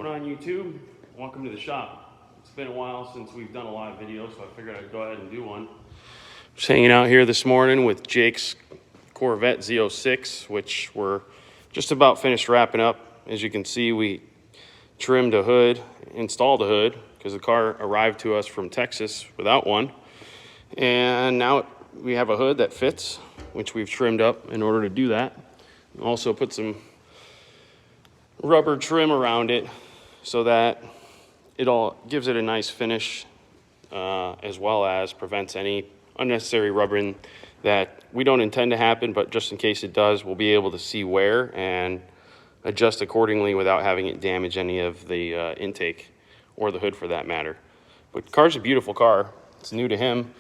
What's going on, YouTube? Welcome to the shop. It's been a while since we've done a live video, so I figured I'd go ahead and do one. Just hanging out here this morning with Jake's Corvette Z06, which we're just about finished wrapping up. As you can see, we trimmed a hood, installed a hood, because the car arrived to us from Texas without one. And now we have a hood that fits, which we've trimmed up in order to do that. Also put some rubber trim around it so that it all gives it a nice finish, as well as prevents any unnecessary rubbering that we don't intend to happen, but just in case it does, we'll be able to see wear and adjust accordingly without having it damage any of the intake or the hood for that matter. But the car's a beautiful car. It's new to him.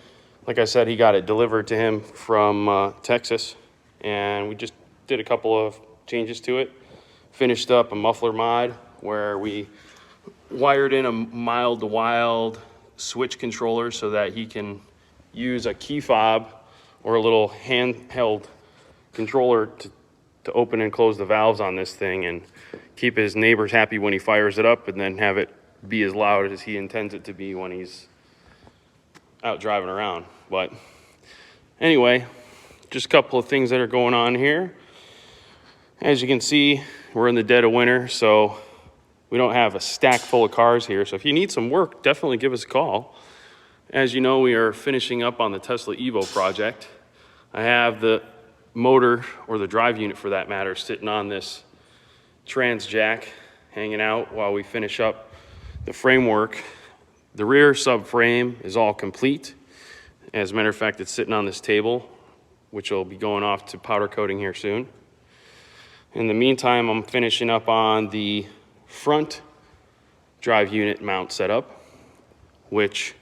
Like I said, he got it delivered to him from Texas, and we just did a couple of changes to it. Finished up a muffler mod where we wired in a mild to wild switch controller so that he can use a key fob or a little handheld controller to open and close the valves on this thing and keep his neighbors happy when he fires it up, and then have it be as loud as he intends it to be when he's out driving around. But anyway, just a couple of things that are going on here. As you can see, we're in the dead of winter, so we don't have a stack full of cars here. So if you need some work, definitely give us a call. As you know, we are finishing up on the Tesla Evo project. I have the motor, or the drive unit for that matter, sitting on this trans jack, hanging out while we finish up the framework. The rear subframe is all complete. As a matter of fact, it's sitting on this table, which will be going off to powder coating here soon. In the meantime, I'm finishing up on the front drive unit mount setup, which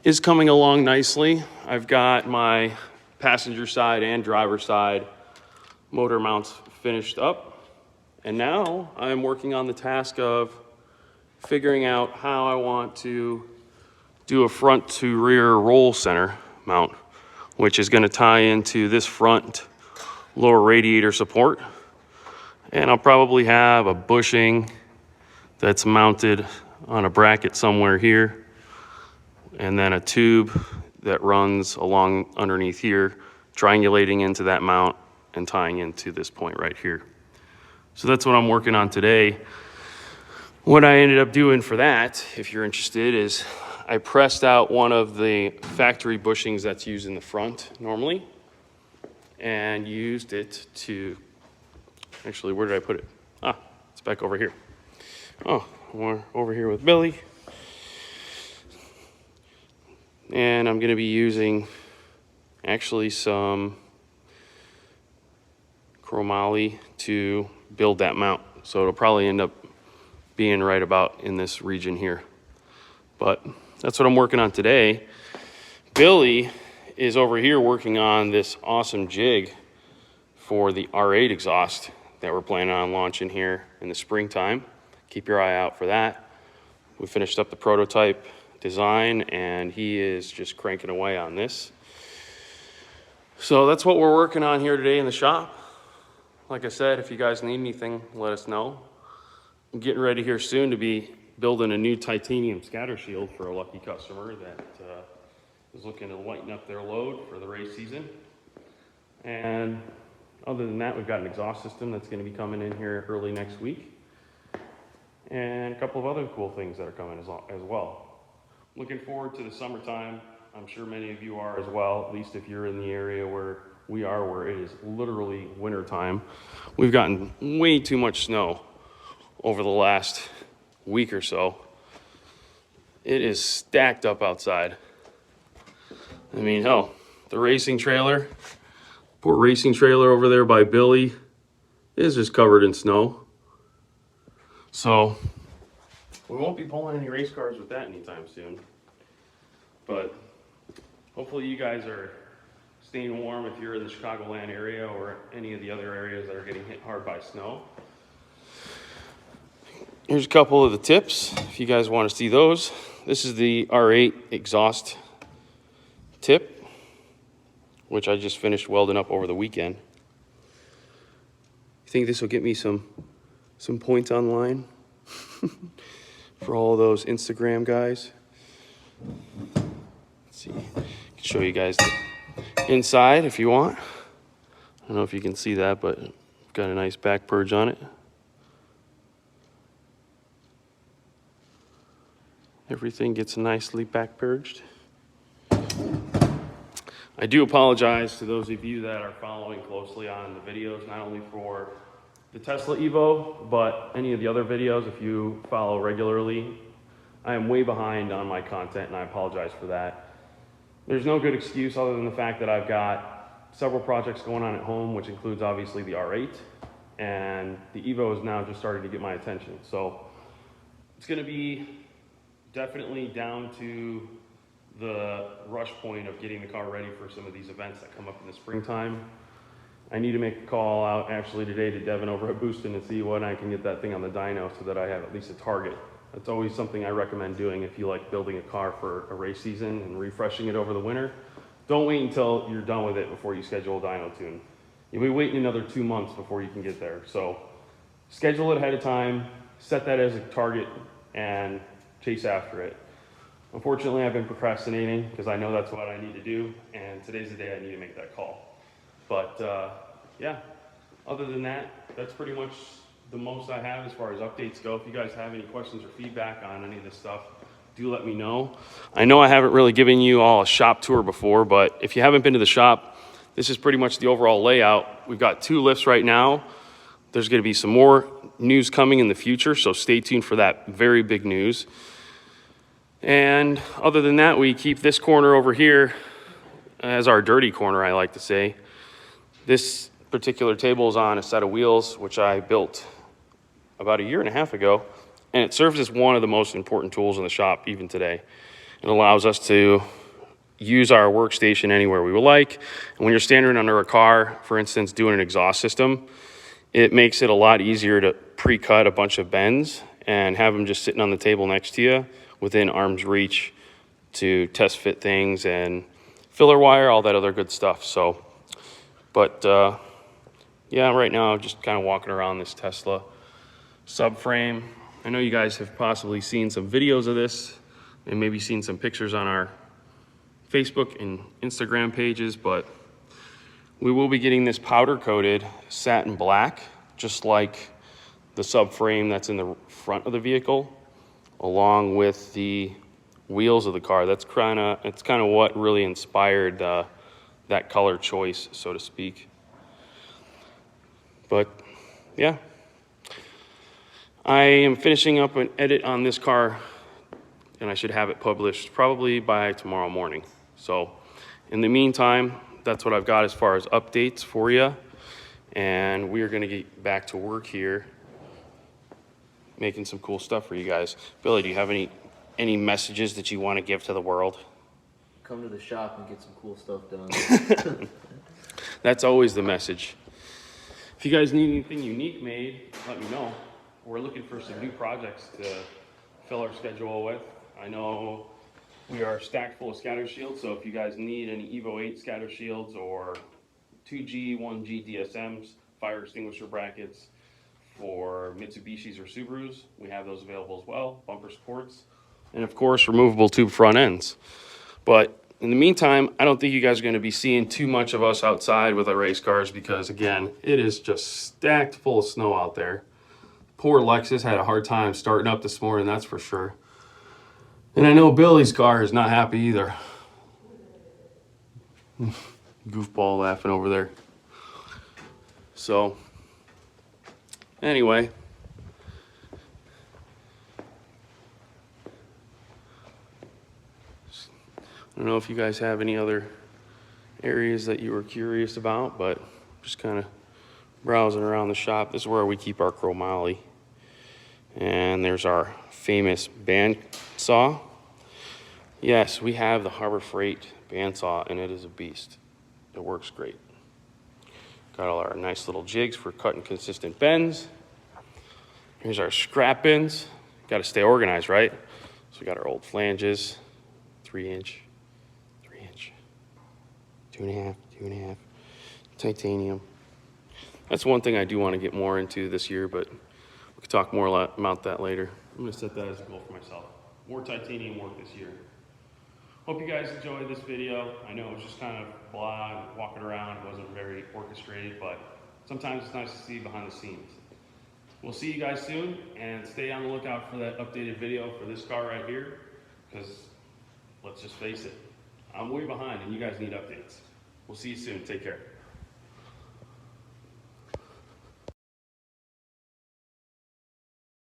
is coming along nicely. I've got my passenger side and driver side motor mounts finished up, and now I'm working on the task of figuring out how I want to do a front to rear roll center mount, which is going to tie into this front lower radiator support. And I'll probably have a bushing that's mounted on a bracket somewhere here, and then a tube that runs along underneath here, triangulating into that mount and tying into this point right here. So that's what I'm working on today. What I ended up doing for that, if you're interested, is I pressed out one of the factory bushings that's used in the front normally and used it to, actually, where did I put it? Ah, it's back over here. Oh, we're over here with Billy. And I'm gonna be using actually some chromoly to build that mount. So it'll probably end up being right about in this region here. But that's what I'm working on today. Billy is over here working on this awesome jig for the R8 exhaust that we're planning on launching here in the springtime. Keep your eye out for that. We finished up the prototype design, and he is just cranking away on this. So that's what we're working on here today in the shop. Like I said, if you guys need anything, let us know. I'm getting ready here soon to be building a new titanium scatter shield for a lucky customer that is looking to lighten up their load for the race season. And other than that, we've got an exhaust system that's going to be coming in here early next week, and a couple of other cool things that are coming as well. Looking forward to the summertime. I'm sure many of you are as well, at least if you're in the area where we are, where it is literally winter time. We've gotten way too much snow over the last week or so. It is stacked up outside. I mean, hell, the racing trailer, poor racing trailer over there by Billy, is just covered in snow. So we won't be pulling any race cars with that anytime soon. But hopefully you guys are staying warm if you're in the Chicagoland area or any of the other areas that are getting hit hard by snow. Here's a couple of the tips if you guys want to see those. This is the R8 exhaust tip, which I just finished welding up over the weekend. You think this will get me some points online? for all those Instagram guys. Let's see, I can show you guys the inside if you want. I don't know if you can see that, but got a nice back purge on it. Everything gets nicely back purged. I do apologize to those of you that are following closely on the videos, not only for the Tesla Evo, but any of the other videos. If you follow regularly, I am way behind on my content, and I apologize for that. There's no good excuse other than the fact that I've got several projects going on at home, which includes obviously the R8, and the Evo is now just starting to get my attention. So it's going to be definitely down to the rush point of getting the car ready for some of these events that come up in the springtime. I need to make a call out actually today to Devin over at Booston and see when I can get that thing on the dyno so that I have at least a target. That's always something I recommend doing if you like building a car for a race season and refreshing it over the winter. Don't wait until you're done with it before you schedule a dyno tune. You'll be waiting another 2 months before you can get there. So schedule it ahead of time, set that as a target, and chase after it. Unfortunately, I've been procrastinating because I know that's what I need to do, and today's the day I need to make that call. But yeah, other than that, that's pretty much the most I have as far as updates go. If you guys have any questions or feedback on any of this stuff, do let me know. I know I haven't really given you all a shop tour before, but if you haven't been to the shop, this is pretty much the overall layout. We've got 2 lifts right now. There's going to be some more news coming in the future, so stay tuned for that very big news. And other than that, we keep this corner over here as our dirty corner, I like to say. This particular table is on a set of wheels, which I built about 1.5 years ago, and it serves as one of the most important tools in the shop even today. It allows us to use our workstation anywhere we would like. And when you're standing under a car, for instance, doing an exhaust system, it makes it a lot easier to pre-cut a bunch of bends and have them just sitting on the table next to you within arm's reach to test fit things and filler wire, all that other good stuff. So, but yeah, right now I'm just kind of walking around this Tesla subframe. I know you guys have possibly seen some videos of this and maybe seen some pictures on our Facebook and Instagram pages, but we will be getting this powder coated satin black, just like the subframe that's in the front of the vehicle, along with the wheels of the car. It's kind of what really inspired that color choice, so to speak. But yeah, I am finishing up an edit on this car, and I should have it published probably by tomorrow morning. So in the meantime, that's what I've got as far as updates for you, and we are going to get back to work here making some cool stuff for you guys. Billy, do you have any messages that you want to give to the world? Come to the shop and get some cool stuff done. That's always the message. If you guys need anything unique made, let me know. We're looking for some new projects to fill our schedule with. I know we are stacked full of scatter shields, so if you guys need any Evo 8 scatter shields or 2G, 1G DSMs, fire extinguisher brackets, for Mitsubishis or Subarus, we have those available as well, bumper supports, and of course removable tube front ends. But in the meantime, I don't think you guys are going to be seeing too much of us outside with our race cars because, again, it is just stacked full of snow out there. Poor Lexus had a hard time starting up this morning, that's for sure. And I know Billy's car is not happy either. Goofball laughing over there. So anyway, I don't know if you guys have any other areas that you were curious about, but just kind of browsing around the shop. This is where we keep our chromoly. And there's our famous bandsaw. Yes, we have the Harbor Freight bandsaw, and it is a beast. It works great. Got all our nice little jigs for cutting consistent bends. Here's our scrap bins. Got to stay organized, right? So we got our old flanges, 3-inch, 3-inch, 2.5, 2.5, titanium. That's one thing I do want to get more into this year, but we could talk more about that later. I'm gonna set that as a goal for myself. More titanium work this year. Hope you guys enjoyed this video. I know it was just kind of blah, walking around. It wasn't very orchestrated, but sometimes it's nice to see behind the scenes. We'll see you guys soon, and stay on the lookout for that updated video for this car right here, because let's just face it, I'm way behind and you guys need updates. We'll see you soon. Take care.